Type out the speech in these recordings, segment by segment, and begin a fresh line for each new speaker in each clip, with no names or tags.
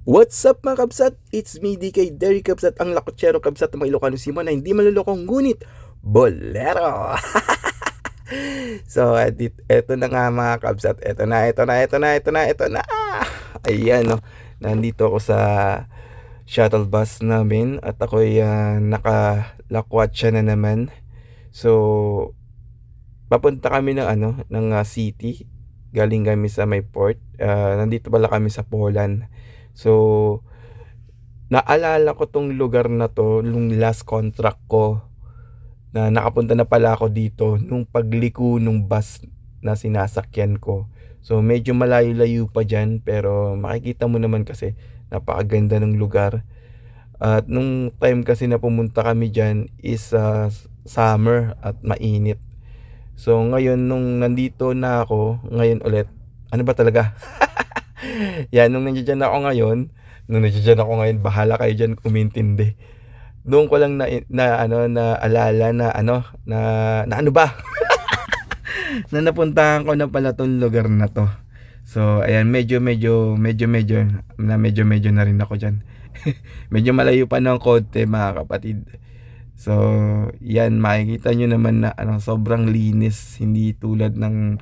What's up mga kabsat? It's me DK Derry Kabsat, ang lakotsero kabsat ng mga Ilocano Simon na hindi malulokong ngunit bolero. So eto na nga mga kabsat, eto na. Ayan no, nandito ako sa shuttle bus namin at ako'y nakalakwatsa na naman. So papunta kami ng city. Galing kami sa may port. Nandito pala kami sa Poland. So naalala ko 'tong lugar na 'to nung last contract ko, na nakapunta na pala ako dito nung pagliko nung bus na sinasakyan ko. So medyo malayo-layo pa diyan, pero makikita mo naman kasi napakaganda ng lugar. At nung time kasi na pumunta kami diyan is summer at mainit. So ngayon nung nandito na ako ngayon ulit, ano ba talaga? Yan, nung nandiyan ako ngayon, bahala kayo diyan umintindi. Doon ko lang naalala na ano ba? Na napuntahan ko na pala 'tong lugar na 'to. So ayan, medyo na rin ako diyan. Medyo malayo pa ng konti mga kapatid. So yan, makikita nyo naman na sobrang linis, hindi tulad ng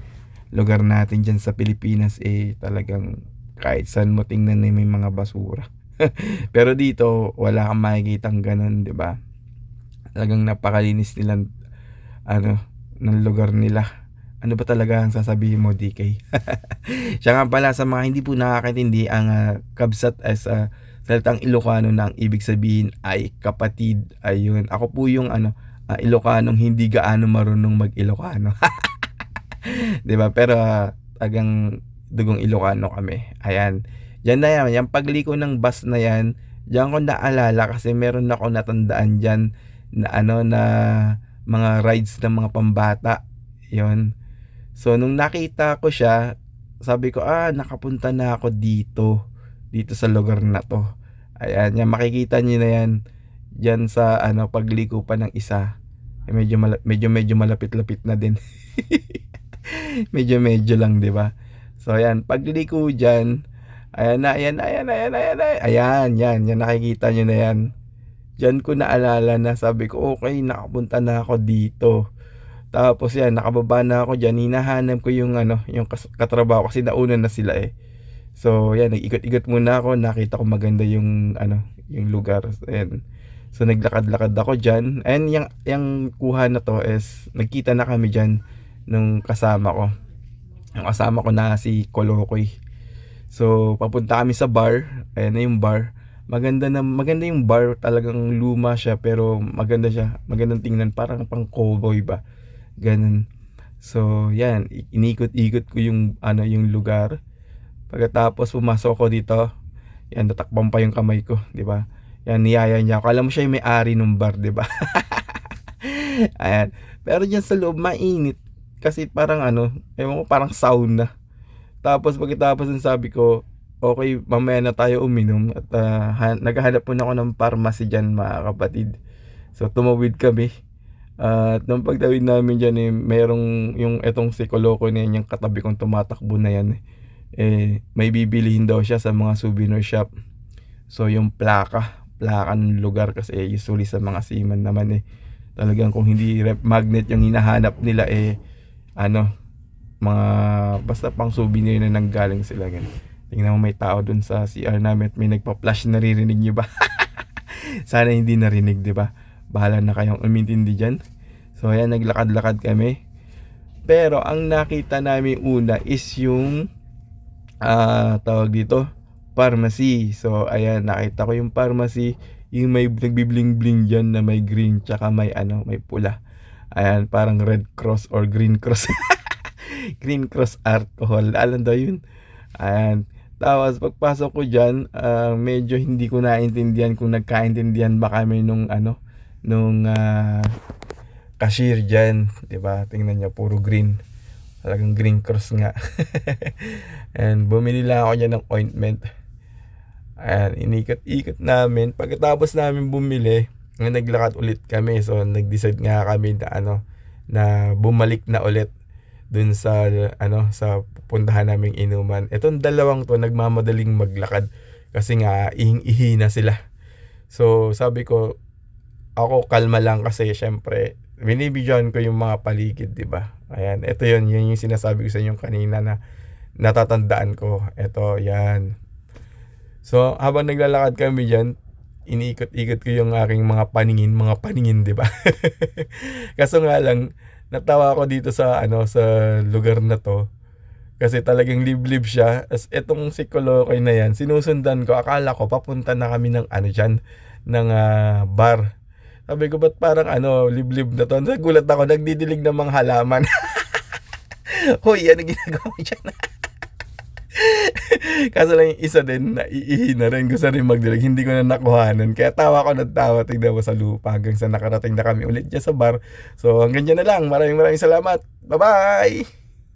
lugar natin diyan sa Pilipinas, talagang kahit saan mo tingnan may mga basura. Pero dito wala kang makikitang ganun, 'di ba? Talagang napakalinis nilang ano ng lugar nila. Ano ba talaga ang sasabihin mo, DK? Siya nga pala, sa mga hindi po nakakaintindi, ang kabsat as salitang Ilocano na ang ibig sabihin ay kapatid. Ayun. Ako po yung Ilocanong hindi gaano marunong mag-Ilocano. 'Di ba? Pero tagang dugong Ilocano kami. Ayan. Diyan na yan, yung pagliko ng bus na yan, diyan ko naalala kasi meron ako natandaan diyan na na mga rides ng mga pambata. 'Yon. So nung nakita ko siya, sabi ko, nakapunta na ako dito sa lugar na 'to. Ayan, yan makikita niyo na yan diyan sa pagliko pa ng isa. Medyo malapit-lapit na din. Medyo lang, 'di ba? So ayan, pagliko diyan, ayan, yan nakikita niyo na yan. Diyan ko naalala na sabi ko, okay, nakapunta na ako dito. Tapos yan, nakababa na ako diyan, hinahanap ko yung yung katrabaho kasi nauna na sila eh. So yan, nag-ikot-ikot muna ako, nakita ko maganda yung yung lugar. Ayan. So naglakad-lakad ako diyan. And yung kuha na to is nagkita na kami diyan nung kasama ko. Yung kasama ko na si Kolokoy. So papunta kami sa bar. Ayan na yung bar. Maganda yung bar, talagang luma siya pero maganda siya. Magandang tingnan, parang pang cowboy ba. Ganun. So yan, inikot-ikot ko yung lugar. Pagkatapos pumasok ko dito, yan, natakpan pa yung kamay ko, 'di ba? Yan, niyaya niya ako. Alam mo siya yung may-ari ng bar, 'di ba? Ayan. Pero diyan sa loob mainit kasi parang ewan ko, parang sauna. Tapos pagkatapos ng sabi ko, okay, mamaya na tayo uminom at naghahanap po na ako ng pharmacy diyan mga kapatid. So tumawid kami. At nung pagtawid namin diyan merong yung etong si Koloko na yan, yung katabi kong tumatakbo na yan. May bibilihin daw siya sa mga souvenir shop. So yung plaka ng lugar kasi usually sa mga seaman naman talagang kung hindi rep magnet yung hinahanap nila mga basta pang souvenir na nanggaling sila ganun. Tingnan mo, may tao dun sa CR namin at may nagpa-flash, naririnig niyo ba? Sana hindi narinig, 'di ba? Bahala na kayong umintindi diyan. So ayan, naglakad-lakad kami. Pero ang nakita namin una is yung tawag dito, pharmacy. So ayan, nakita ko yung pharmacy, yung may nagbibling-bling diyan na may green tsaka may pula. Ayan, parang Red Cross or Green Cross. Green Cross alcohol. Alam daw yun. Ayan. Tapos pagpasok ko diyan, medyo hindi ko naintindihan kung nagkaintindihan ba kami nung cashier diyan, 'di ba? Tingnan niyo, puro green. Talagang Green Cross nga. And bumili lang ako diyan ng ointment. Ayan, inikot-ikot namin. Pagkatapos namin bumili, naglakad ulit kami. So nag-decide nga kami na bumalik na ulit dun sa sa pupuntahan naming inuman. Etong dalawang to nagmamadaling maglakad. kasi nga ihing-ihi na sila. So sabi ko, ako kalma lang kasi siyempre binibidyohan ko yung mga paligid, 'di ba? Ayan, ito yun yung sinasabi ko sa inyo kanina na natatandaan ko. Eto, yan. So habang naglalakad kami diyan, iniikot-ikot ko yung aking mga paningin, 'di ba? Kaso nga lang natawa ako dito sa ano, sa lugar na 'to, kasi talagang liblib siya. As etong si Kolokoy na 'yan, sinusundan ko, akala ko papunta na kami ng ano diyan, ng bar. Sabi ko, ba't parang ano, liblib na 'to? Nagulat ako, nagdidilig ng mga halaman. Hoy, ano ginagawa mo diyan? Kaso lang yung isa din, naiihi na rin. Gusto rin magdilig, hindi ko na nakuhanan. Kaya tawa ko ng tawa, tignan mo sa lupa hanggang sa nakarating na kami ulit dyan sa bar. So hanggang dyan na lang. Maraming salamat. Bye-bye!